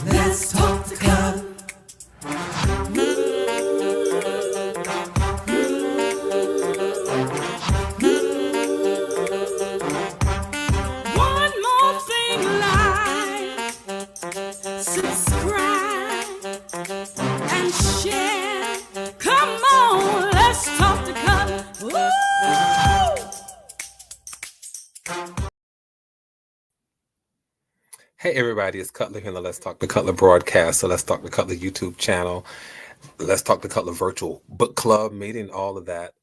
Let's talk the club. One more thing, like, subscribe, and share. Come on, let's talk the color. Woo! Hey everybody, it's Cutler here on the Let's Talk the Cutler broadcast. So Let's Talk the Cutler YouTube channel. Let's Talk the Cutler virtual book club meeting, all of that.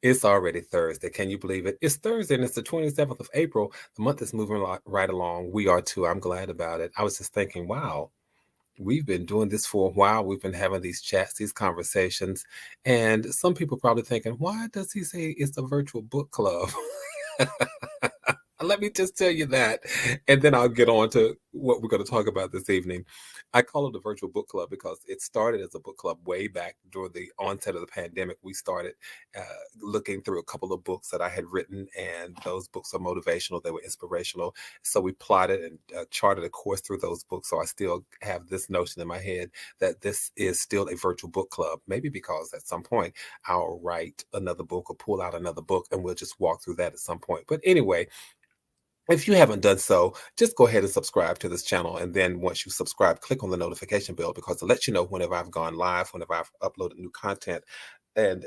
It's already Thursday. Can you believe it? It's Thursday and it's the 27th of April. The month is moving right along. We are too. I'm glad about it. I was just thinking, wow, we've been doing this for a while. We've been having these chats, these conversations. And some people probably thinking, why does he say it's a virtual book club? Let me just tell you that, and then I'll get on to what we're going to talk about this evening. I call it a virtual book club because it started as a book club way back during the onset of the pandemic. We started looking through a couple of books that I had written, and those books are motivational. They were inspirational. So we plotted and charted a course through those books. So I still have this notion in my head that this is still a virtual book club, maybe because at some point I'll write another book or pull out another book and we'll just walk through that at some point. But anyway, if you haven't done so, just go ahead and subscribe to this channel. And then once you subscribe, click on the notification bell because it'll let you know whenever I've gone live, whenever I've uploaded new content, and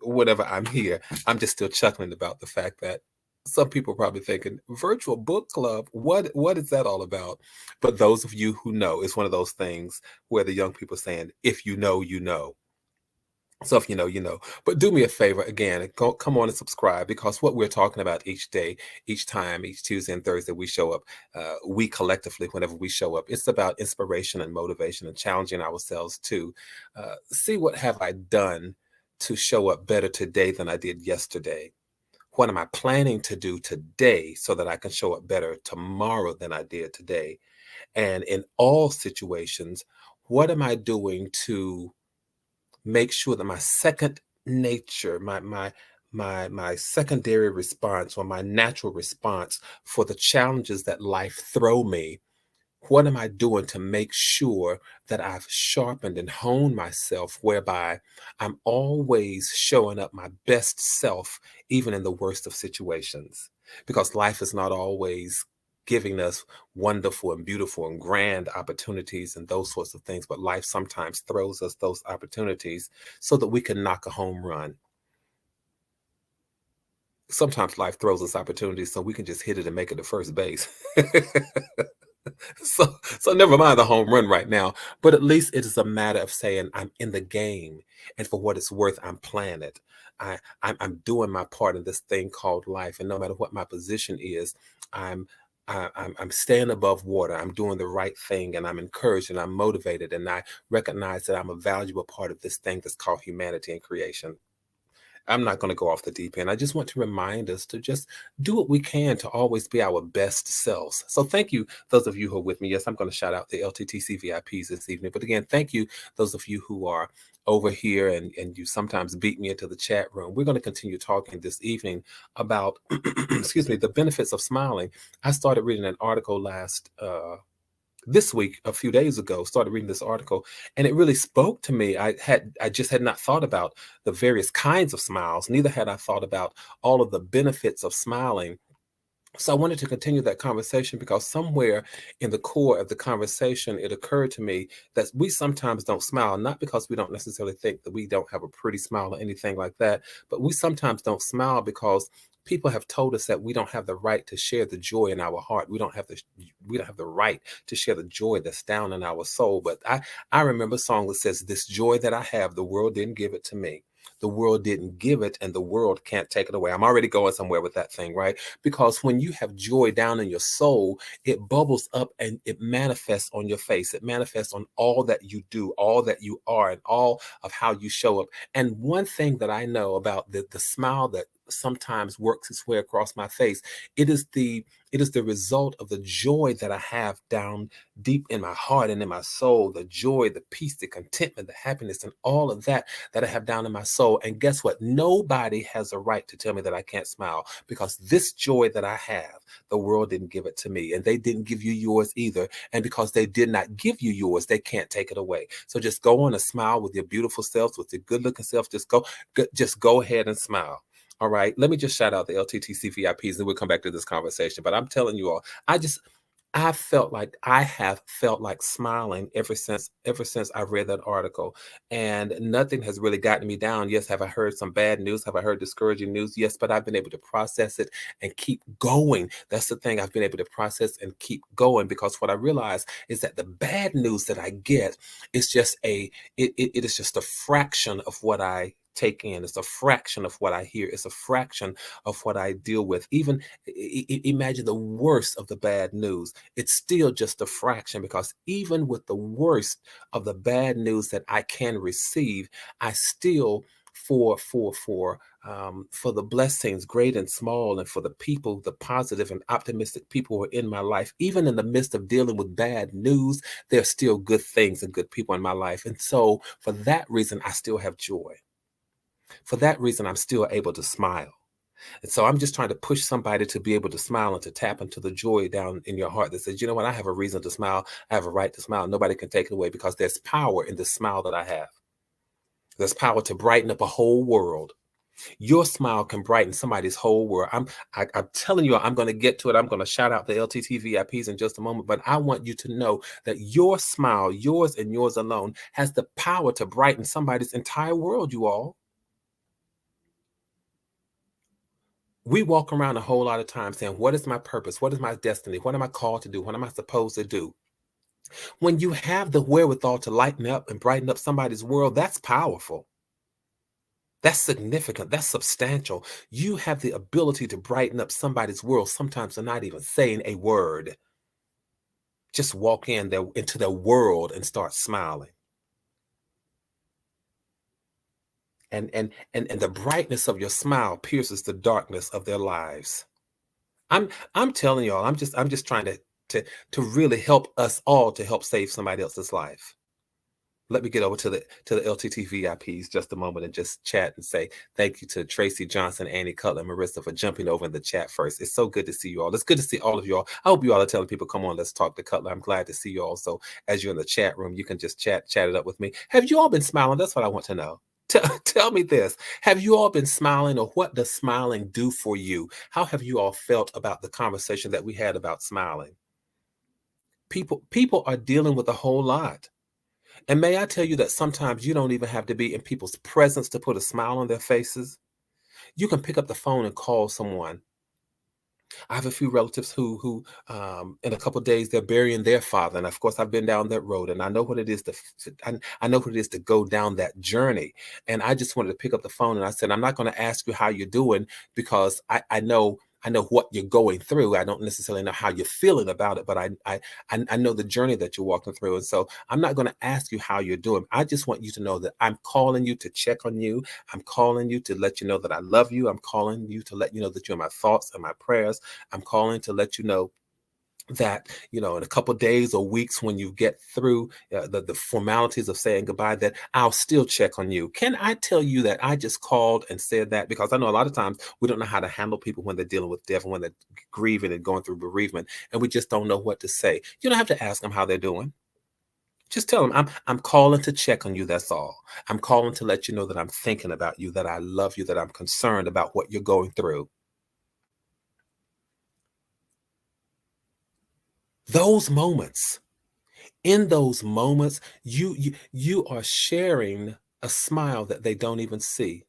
whenever I'm here. I'm just still chuckling about the fact that some people are probably thinking, virtual book club, what is that all about? But those of you who know, it's one of those things where the young people are saying, if you know, you know. So if you know, you know. But do me a favor again, come on and subscribe because what we're talking about each day, each time, each Tuesday and Thursday we show up, we collectively, whenever we show up, it's about inspiration and motivation and challenging ourselves to see what have I done to show up better today than I did yesterday. What am I planning to do today so that I can show up better tomorrow than I did today? And in all situations, what am I doing to make sure that my second nature, my secondary response or my natural response for the challenges that life throw me, what am I doing to make sure that I've sharpened and honed myself whereby I'm always showing up my best self, even in the worst of situations? Because life is not always giving us wonderful and beautiful and grand opportunities and those sorts of things, but life sometimes throws us those opportunities so that we can knock a home run. Sometimes life throws us opportunities so we can just hit it and make it to first base. So never mind the home run right now, but at least it is a matter of saying I'm in the game, and for what it's worth, I'm playing it. I'm doing my part in this thing called life, and no matter what my position is, I'm I'm staying above water. I'm doing the right thing, and I'm encouraged, and I'm motivated, and I recognize that I'm a valuable part of this thing that's called humanity and creation. I'm not going to go off the deep end. I just want to remind us to just do what we can to always be our best selves. So thank you, those of you who are with me. Yes, I'm going to shout out the LTTC VIPs this evening. But again, thank you, those of you who are over here and you sometimes beat me into the chat room. We're going to continue talking this evening about, excuse me, the benefits of smiling. I started reading an article this week, a few days ago, started reading this article, and it really spoke to me. I just had not thought about the various kinds of smiles. Neither had I thought about all of the benefits of smiling. So I wanted to continue that conversation because somewhere in the core of the conversation, it occurred to me that we sometimes don't smile, not because we don't necessarily think that we don't have a pretty smile or anything like that, but we sometimes don't smile because people have told us that we don't have the right to share the joy in our heart. We don't have the right to share the joy that's down in our soul. But I remember a song that says, "This joy that I have, the world didn't give it to me. The world didn't give it, and the world can't take it away." I'm already going somewhere with that thing, right? Because when you have joy down in your soul, it bubbles up and it manifests on your face. It manifests on all that you do, all that you are, and all of how you show up. And one thing that I know about the smile that sometimes works its way across my face. It is the result of the joy that I have down deep in my heart and in my soul, the joy, the peace, the contentment, the happiness, and all of that I have down in my soul. And guess what? Nobody has a right to tell me that I can't smile, because this joy that I have, the world didn't give it to me, and they didn't give you yours either. And because they did not give you yours, they can't take it away. So just go on and smile with your beautiful self, with your good looking self. Just go ahead and smile. All right. Let me just shout out the LTTC VIPs and we'll come back to this conversation. But I'm telling you all, I have felt like smiling ever since I read that article, and nothing has really gotten me down. Yes, have I heard some bad news? Have I heard discouraging news? Yes, but I've been able to process it and keep going. That's the thing. I've been able to process and keep going, because what I realize is that the bad news that I get is just it is just a fraction of what I take in. It's a fraction of what I hear. It's a fraction of what I deal with. Even imagine the worst of the bad news. It's still just a fraction, because even with the worst of the bad news that I can receive, I still for the blessings, great and small, and for the people, the positive and optimistic people who are in my life, even in the midst of dealing with bad news, there's still good things and good people in my life. And so for that reason, I still have joy. For that reason, I'm still able to smile. And so I'm just trying to push somebody to be able to smile and to tap into the joy down in your heart that says, you know what, I have a reason to smile. I have a right to smile. Nobody can take it away, because there's power in the smile that I have. There's power to brighten up a whole world. Your smile can brighten somebody's whole world. I'm telling you, I'm going to get to it. I'm going to shout out the LTT VIPs in just a moment, but I want you to know that your smile, yours and yours alone, has the power to brighten somebody's entire world, you all. We walk around a whole lot of times saying, what is my purpose? What is my destiny? What am I called to do? What am I supposed to do? When you have the wherewithal to lighten up and brighten up somebody's world, that's powerful. That's significant. That's substantial. You have the ability to brighten up somebody's world. Sometimes they're not even saying a word. Just walk into their world and start smiling. And the brightness of your smile pierces the darkness of their lives. I'm telling y'all, I'm just trying to really help us all to help save somebody else's life. Let me get over to the LTT VIPs just a moment and just chat and say thank you to Tracy Johnson, Annie Cutler, Marissa for jumping over in the chat first. It's so good to see you all. It's good to see all of you all. I hope you all are telling people, come on, let's talk to Cutler. I'm glad to see you all. So as you're in the chat room, you can just chat it up with me. Have you all been smiling? That's what I want to know. Tell me this. Have you all been smiling, or what does smiling do for you? How have you all felt about the conversation that we had about smiling? People are dealing with a whole lot. And may I tell you that sometimes you don't even have to be in people's presence to put a smile on their faces. You can pick up the phone and call someone. I have a few relatives who in a couple of days they're burying their father, and of course I've been down that road, and I know what it is I know what it is to go down that journey. And I just wanted to pick up the phone, and I said, I'm not going to ask you how you're doing, because I know what you're going through. I don't necessarily know how you're feeling about it, but I know the journey that you're walking through. And so I'm not going to ask you how you're doing. I just want you to know that I'm calling you to check on you. I'm calling you to let you know that I love you. I'm calling you to let you know that you're my thoughts and my prayers. I'm calling to let you know that, in a couple of days or weeks, when you get through the formalities of saying goodbye, that I'll still check on you. Can I tell you that I just called and said that because I know a lot of times we don't know how to handle people when they're dealing with death and when they're grieving and going through bereavement, and we just don't know what to say. You don't have to ask them how they're doing. Just tell them, I'm calling to check on you. That's all. I'm calling to let you know that I'm thinking about you, that I love you, that I'm concerned about what you're going through. Those moments, in those moments, you are sharing a smile that they don't even see.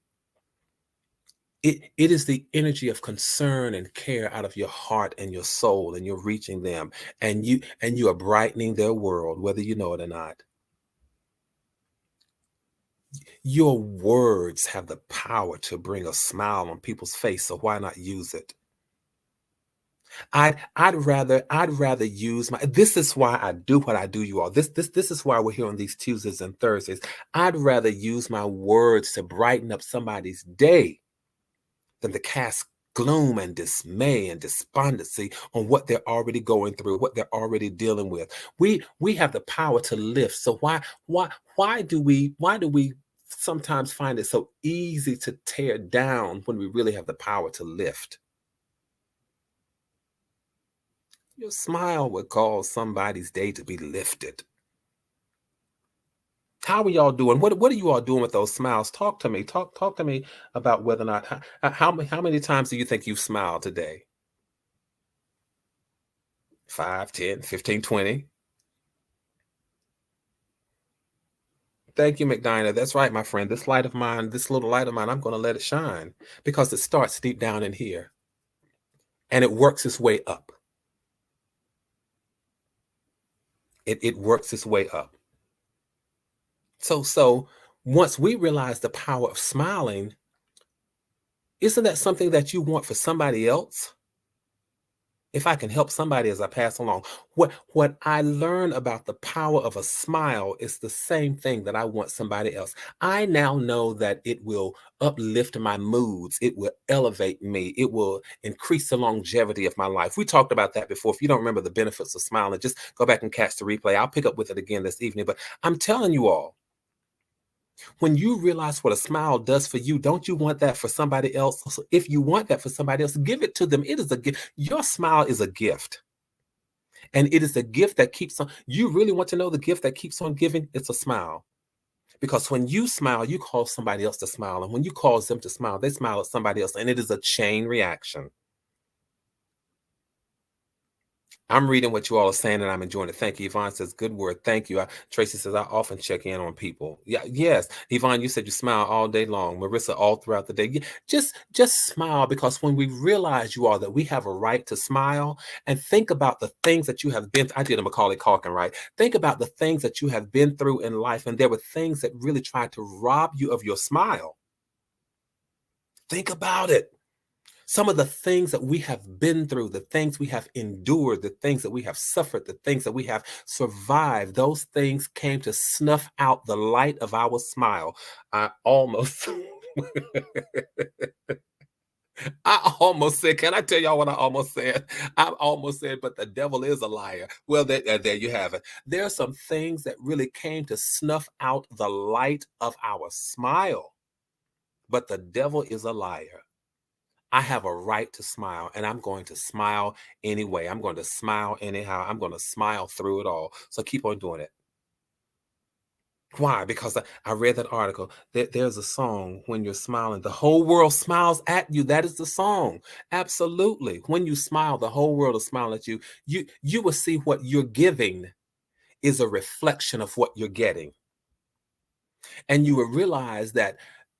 It is the energy of concern and care out of your heart and your soul, and you're reaching them, and you are brightening their world, whether you know it or not. Your words have the power to bring a smile on people's face, so why not use it? I'd rather use my, this is why I do what I do, you all. This is why we're here on these Tuesdays and Thursdays. I'd rather use my words to brighten up somebody's day than to cast gloom and dismay and despondency on what they're already going through, what they're already dealing with. We have the power to lift. So why do we sometimes find it so easy to tear down when we really have the power to lift? Your smile would cause somebody's day to be lifted. How are y'all doing? What are you all doing with those smiles? Talk to me. Talk to me about whether or not how many times do you think you've smiled today? 5, 10, 15, 20. Thank you, McDina. That's right, my friend. This light of mine, this little light of mine, I'm going to let it shine because it starts deep down in here and it works its way up. It works its way up. So once we realize the power of smiling, isn't that something that you want for somebody else? If I can help somebody as I pass along, what I learn about the power of a smile is the same thing that I want somebody else. I now know that it will uplift my moods, it will elevate me, it will increase the longevity of my life. We talked about that before. If you don't remember the benefits of smiling, just go back and catch the replay. I'll pick up with it again this evening. But I'm telling you all, when you realize what a smile does for you, don't you want that for somebody else? So if you want that for somebody else, give it to them. It is a gift. Your smile is a gift. And it is a gift that keeps on. You really want to know the gift that keeps on giving? It's a smile. Because when you smile, you cause somebody else to smile. And when you cause them to smile, they smile at somebody else. And it is a chain reaction. I'm reading what you all are saying and I'm enjoying it. Thank you. Yvonne says, good word. Thank you. Tracy says, I often check in on people. Yeah, yes. Yvonne, you said you smile all day long. Marissa, all throughout the day. Yeah, just smile, because when we realize, you all, that we have a right to smile, and think about the things that you have been, I did a Macaulay Culkin, right? Think about the things that you have been through in life, and there were things that really tried to rob you of your smile. Think about it. Some of the things that we have been through, the things we have endured, the things that we have suffered, the things that we have survived, those things came to snuff out the light of our smile. I almost said, can I tell y'all what I almost said? I almost said, but the devil is a liar. Well, there you have it. There are some things that really came to snuff out the light of our smile, but the devil is a liar. I have a right to smile, and I'm going to smile anyway. I'm going to smile anyhow. I'm going to smile through it all. So keep on doing it. Why? Because I read that article. There's a song, when you're smiling, the whole world smiles at you. That is the song. Absolutely. When you smile, the whole world is smiling at you. You will see what you're giving is a reflection of what you're getting. And you will realize that,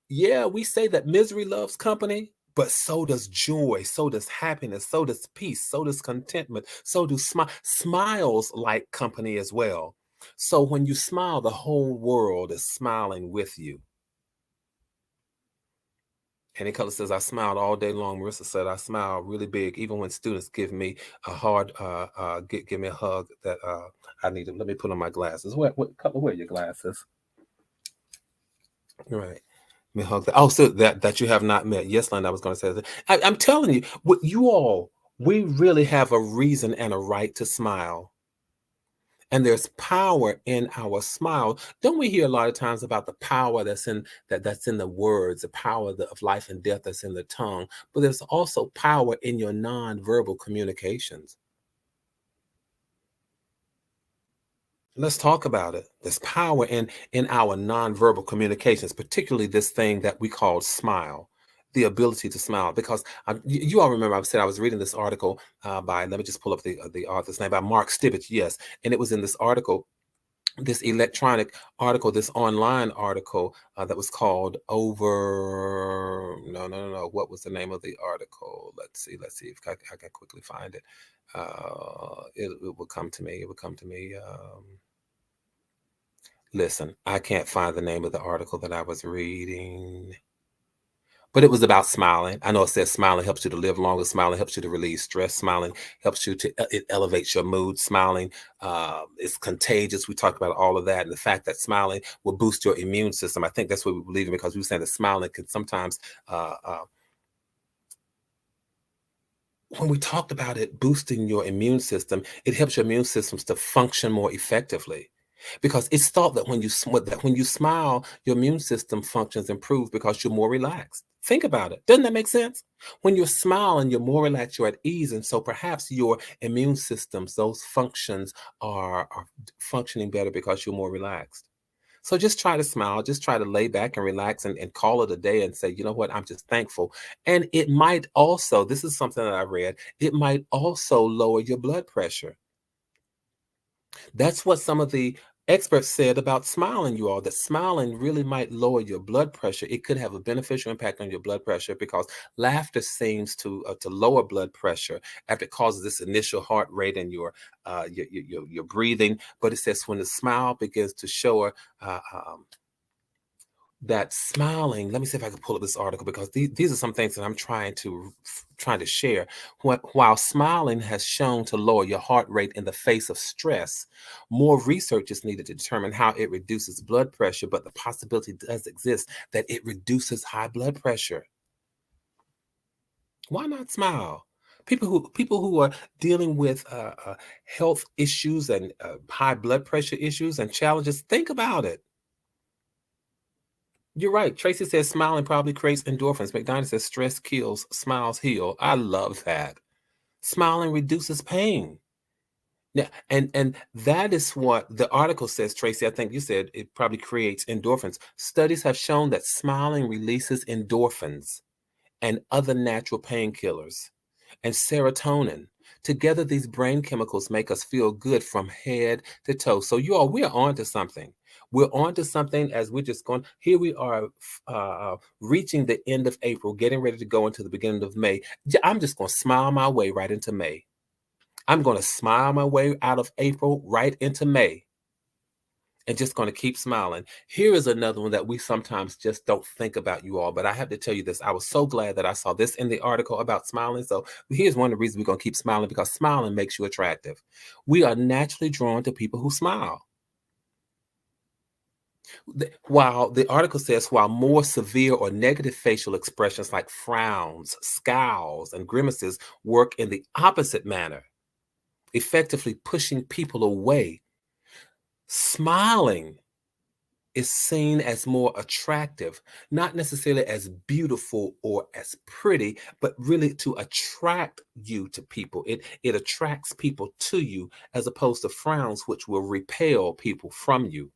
yeah, we say that misery loves company, but so does joy, so does happiness, so does peace, so does contentment, so do smiles like company as well. So when you smile, the whole world is smiling with you. Henny Color says, I smiled all day long. Marissa said, I smile really big, even when students give me a hard, give me a hug that I need to. Let me put on my glasses. What color were your glasses? Right. Me hug that. Oh, so that you have not met. Yes, Linda, I was going to say that. I'm telling you, what you all, we really have a reason and a right to smile. And there's power in our smile. Don't we hear a lot of times about the power that's in the words, the power of life and death that's in the tongue? But there's also power in your nonverbal communications. Let's talk about it. There's power in our nonverbal communications, particularly this thing that we call smile, the ability to smile. Because you all remember, I was reading this article by, let me just pull up the author's name, by Mark Stibitz. Yes, and it was in this article, this electronic article, this online article that was called Over. No. What was the name of the article? Let's see if I can quickly find it. It will come to me. It will come to me. Listen, I can't find the name of the article that I was reading, but it was about smiling. I know it says smiling helps you to live longer. Smiling helps you to relieve stress. Smiling helps you to, it elevates your mood. Smiling is contagious. We talked about all of that. And the fact that smiling will boost your immune system. I think that's what we believe in, because we were saying that smiling can sometimes when we talked about it boosting your immune system, it helps your immune systems to function more effectively. Because it's thought that when you smile, your immune system functions improve because you're more relaxed. Think about it. Doesn't that make sense? When you're smiling, you're more relaxed, you're at ease, and so perhaps your immune systems, those functions are functioning better because you're more relaxed. So just try to smile, just try to lay back and relax and call it a day and say, you know what, I'm just thankful. And it might also, this is something that I read, it might also lower your blood pressure. That's what some of the experts said about smiling, you all, that smiling really might lower your blood pressure. It could have a beneficial impact on your blood pressure because laughter seems to lower blood pressure after it causes this initial heart rate and your breathing. But it says when the smile begins to show that smiling, let me see if I can pull up this article because these are some things that I'm trying to share. While smiling has shown to lower your heart rate in the face of stress, more research is needed to determine how it reduces blood pressure, but the possibility does exist that it reduces high blood pressure. Why not smile? People who are dealing with health issues and high blood pressure issues and challenges, think about it. You're right. Tracy says smiling probably creates endorphins. McDonald says stress kills, smiles heal. I love that. Smiling reduces pain. Yeah, and that is what the article says, Tracy. I think you said it probably creates endorphins. Studies have shown that smiling releases endorphins and other natural painkillers and serotonin. Together, these brain chemicals make us feel good from head to toe. So, you all, we are on to something. We're on to something as we're just going. Here we are reaching the end of April, getting ready to go into the beginning of May. I'm just going to smile my way right into May. I'm going to smile my way out of April right into May and just going to keep smiling. Here is another one that we sometimes just don't think about, you all, but I have to tell you this. I was so glad that I saw this in the article about smiling. So here's one of the reasons we're going to keep smiling, because smiling makes you attractive. We are naturally drawn to people who smile. While the article says, while more severe or negative facial expressions like frowns, scowls, and grimaces work in the opposite manner, effectively pushing people away, smiling is seen as more attractive, not necessarily as beautiful or as pretty, but really to attract you to people. It attracts people to you as opposed to frowns, which will repel people from you.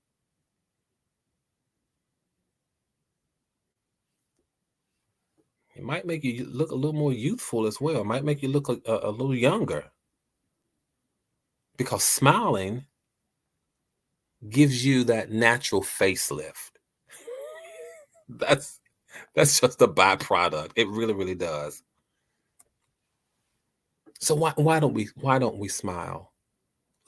It might make you look a little more youthful as well. It might make you look a little younger, because smiling gives you that natural facelift. That's that's just a byproduct. It really, really does. So why don't we smile?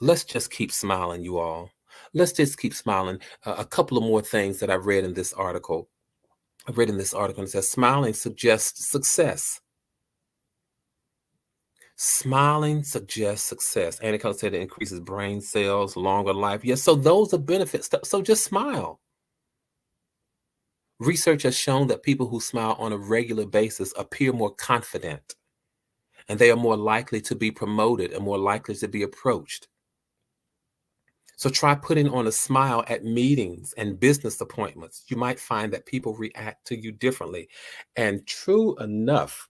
Let's just keep smiling, you all. Let's just keep smiling. A couple of more things that I read in this article. I read in this article, and it says smiling suggests success. Smiling suggests success. Annika said it increases brain cells, longer life. Yes, so those are benefits. So just smile. Research has shown that people who smile on a regular basis appear more confident, and they are more likely to be promoted and more likely to be approached. So try putting on a smile at meetings and business appointments. You might find that people react to you differently. And true enough,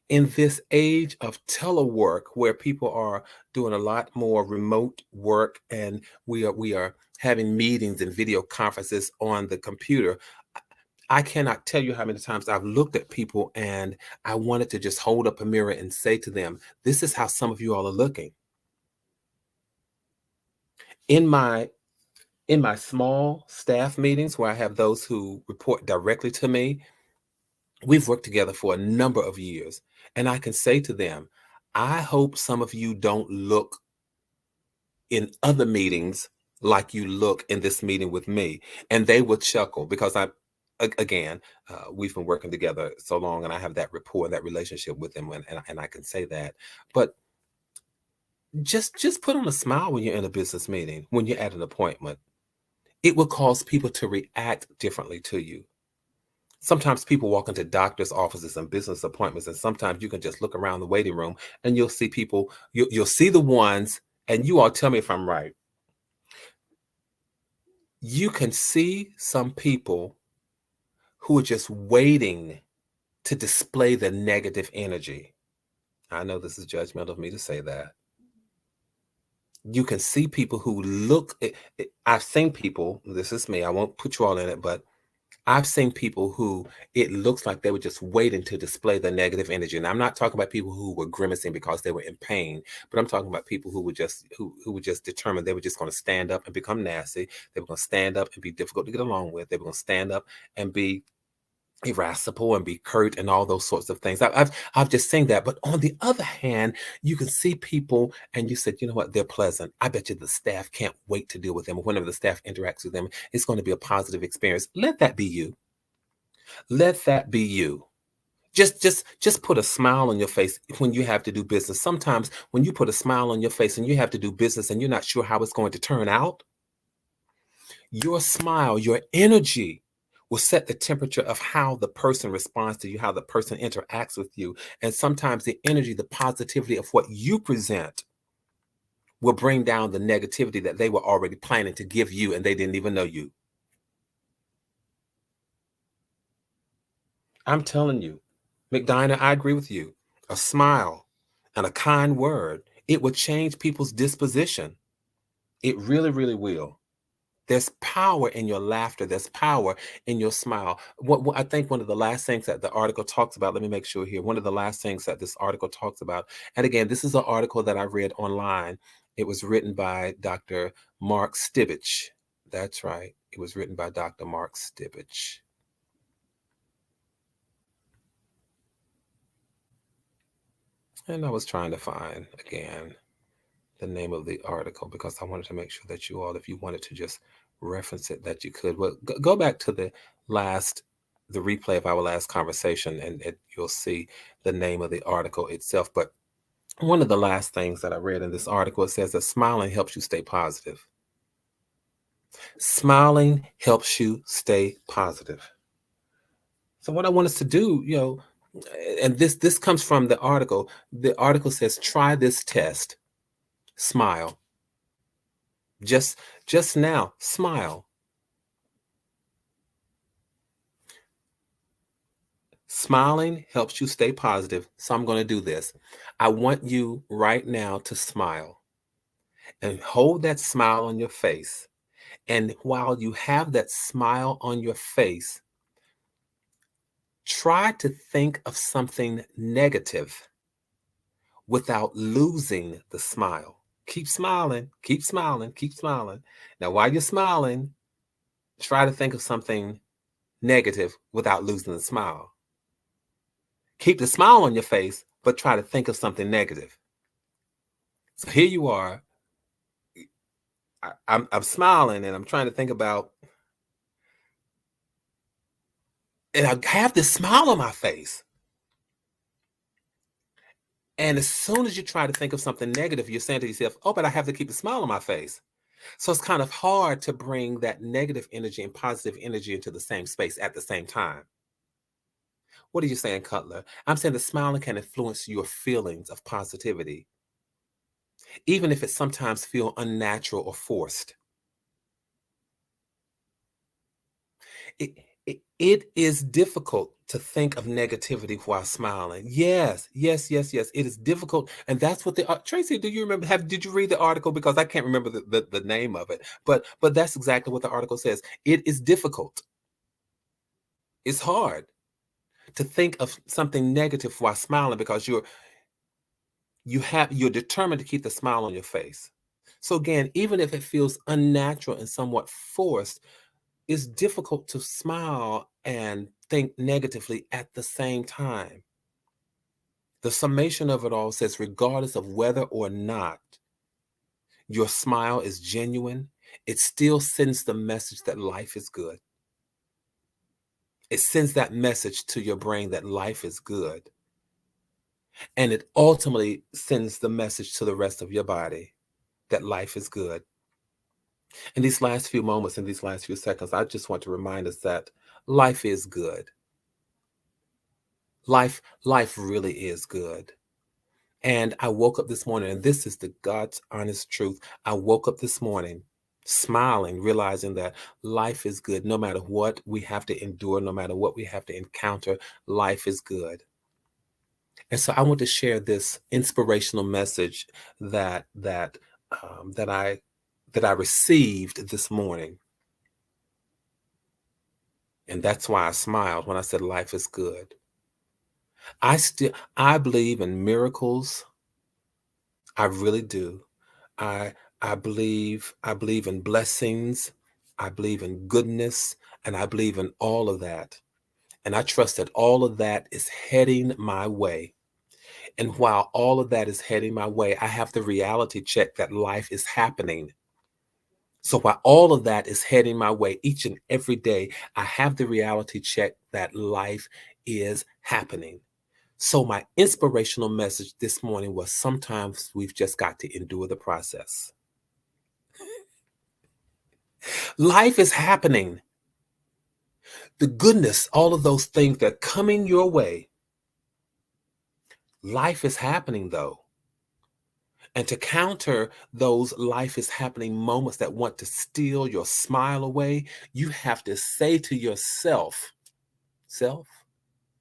in this age of telework where people are doing a lot more remote work and we are having meetings and video conferences on the computer, I cannot tell you how many times I've looked at people and I wanted to just hold up a mirror and say to them, this is how some of you all are looking. In my small staff meetings where I have those who report directly to me, we've worked together for a number of years, and I can say to them, I hope some of you don't look in other meetings like you look in this meeting with me. And they would chuckle because again, we've been working together so long, and I have that rapport and that relationship with them, and I can say that. But just put on a smile when you're in a business meeting, when you're at an appointment. It will cause people to react differently to you. Sometimes people walk into doctor's offices and business appointments, and sometimes you can just look around the waiting room and you'll see people, you'll see the ones, and you all tell me if I'm right. You can see some people who are just waiting to display the negative energy. I know this is judgmental of me to say that. You can see people who look, I've seen people, this is me, I won't put you all in it, but I've seen people who it looks like they were just waiting to display the negative energy. And I'm not talking about people who were grimacing because they were in pain, but I'm talking about people who were just who were just determined they were just going to stand up and become nasty. They were going to stand up and be difficult to get along with. They were going to stand up and be irascible and be curt and all those sorts of things. I've just seen that. But on the other hand, you can see people and you said, you know what, they're pleasant. I bet you the staff can't wait to deal with them. Or whenever the staff interacts with them, it's going to be a positive experience. Let that be you. Let that be you. Just put a smile on your face when you have to do business. Sometimes when you put a smile on your face and you have to do business and you're not sure how it's going to turn out, your smile, your energy will set the temperature of how the person responds to you, how the person interacts with you. And sometimes the energy, the positivity of what you present will bring down the negativity that they were already planning to give you and they didn't even know you. I'm telling you, McDina, I agree with you. A smile and a kind word, it will change people's disposition. It really, really will. There's power in your laughter. There's power in your smile. What I think one of the last things that the article talks about, let me make sure here. One of the last things that this article talks about, and again, this is an article that I read online. It was written by Dr. Mark Stibich. That's right. It was written by Dr. Mark Stibich. And I was trying to find, again, the name of the article because I wanted to make sure that you all, if you wanted to just reference it, that you could. Well, go back to the replay of our last conversation, and you'll see the name of the article itself. But one of the last things that I read in this article, it says that smiling helps you stay positive. Smiling helps you stay positive. So what I want us to do, and this comes from the article. The article says, try this test. Smile. Just now, smile. Smiling helps you stay positive. So I'm going to do this. I want you right now to smile and hold that smile on your face. And while you have that smile on your face, try to think of something negative without losing the smile. Keep smiling, keep smiling, keep smiling. Now, while you're smiling, try to think of something negative without losing the smile. Keep the smile on your face, but try to think of something negative. So here you are. I'm smiling and I'm trying to think about, and I have this smile on my face. And as soon as you try to think of something negative, you're saying to yourself, oh, but I have to keep a smile on my face. So it's kind of hard to bring that negative energy and positive energy into the same space at the same time. What are you saying, Cutler? I'm saying that smiling can influence your feelings of positivity, even if it sometimes feels unnatural or forced. It is difficult to think of negativity while smiling. Yes. It is difficult. And that's what Tracy, do you remember, did you read the article? Because I can't remember the name of it, but that's exactly what the article says. It is difficult. It's hard to think of something negative while smiling because you're determined to keep the smile on your face. So again, even if it feels unnatural and somewhat forced, it's difficult to smile and think negatively at the same time. The summation of it all says, regardless of whether or not your smile is genuine, it still sends the message that life is good. It sends that message to your brain that life is good. And it ultimately sends the message to the rest of your body that life is good. In these last few moments, in these last few seconds, I just want to remind us that life is good. Life really is good. And I woke up this morning, and this is the God's honest truth. I woke up this morning smiling, realizing that life is good. No matter what we have to endure, no matter what we have to encounter, life is good. And so I want to share this inspirational message that that I received this morning. And that's why I smiled when I said life is good. I believe in miracles. I really do. I I believe in blessings. I believe in goodness, and I believe in all of that. And I trust that all of that is heading my way. And while all of that is heading my way, I have the reality check that life is happening. So while all of that is heading my way each and every day, I have the reality check that life is happening. So my inspirational message this morning was sometimes we've just got to endure the process. Life is happening. The goodness, all of those things that are coming your way. Life is happening though. And to counter those life is happening moments that want to steal your smile away, you have to say to yourself, self,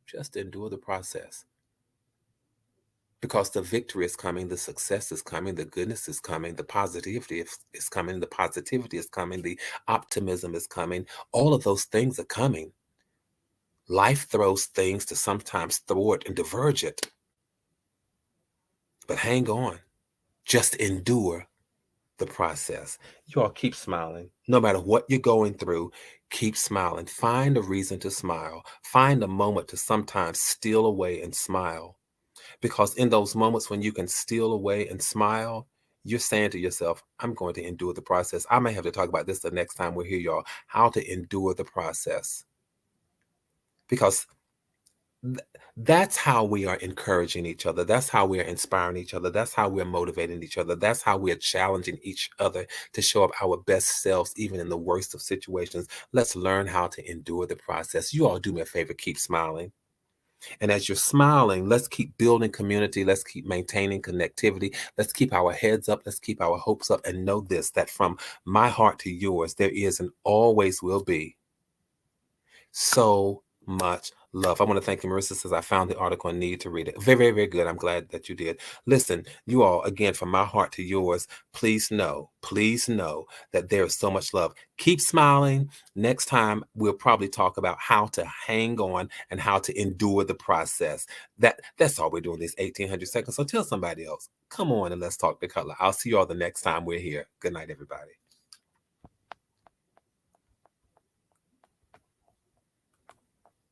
just endure the process. Because the victory is coming, the success is coming, the goodness is coming, the positivity is coming, the positivity is coming, the optimism is coming. All of those things are coming. Life throws things to sometimes thwart and diverge it. But hang on, just endure the process. You all keep smiling. No matter what you're going through, keep smiling. Find a reason to smile. Find a moment to sometimes steal away and smile. Because in those moments when you can steal away and smile, you're saying to yourself, I'm going to endure the process. I may have to talk about this the next time we're here, y'all, how to endure the process. Because that's how we are encouraging each other. That's how we are inspiring each other. That's how we're motivating each other. That's how we're challenging each other to show up our best selves, even in the worst of situations. Let's learn how to endure the process. You all do me a favor, keep smiling. And as you're smiling, let's keep building community. Let's keep maintaining connectivity. Let's keep our heads up. Let's keep our hopes up. And know this, that from my heart to yours, there is and always will be so much love. I want to thank you, Marissa, says I found the article and need to read it. Very, very, very good. I'm glad that you did. Listen, you all, again, from my heart to yours, please know that there is so much love. Keep smiling. Next time, we'll probably talk about how to hang on and how to endure the process. That's all we're doing these 1800 seconds. So tell somebody else. Come on and let's talk the color. I'll see you all the next time we're here. Good night, everybody.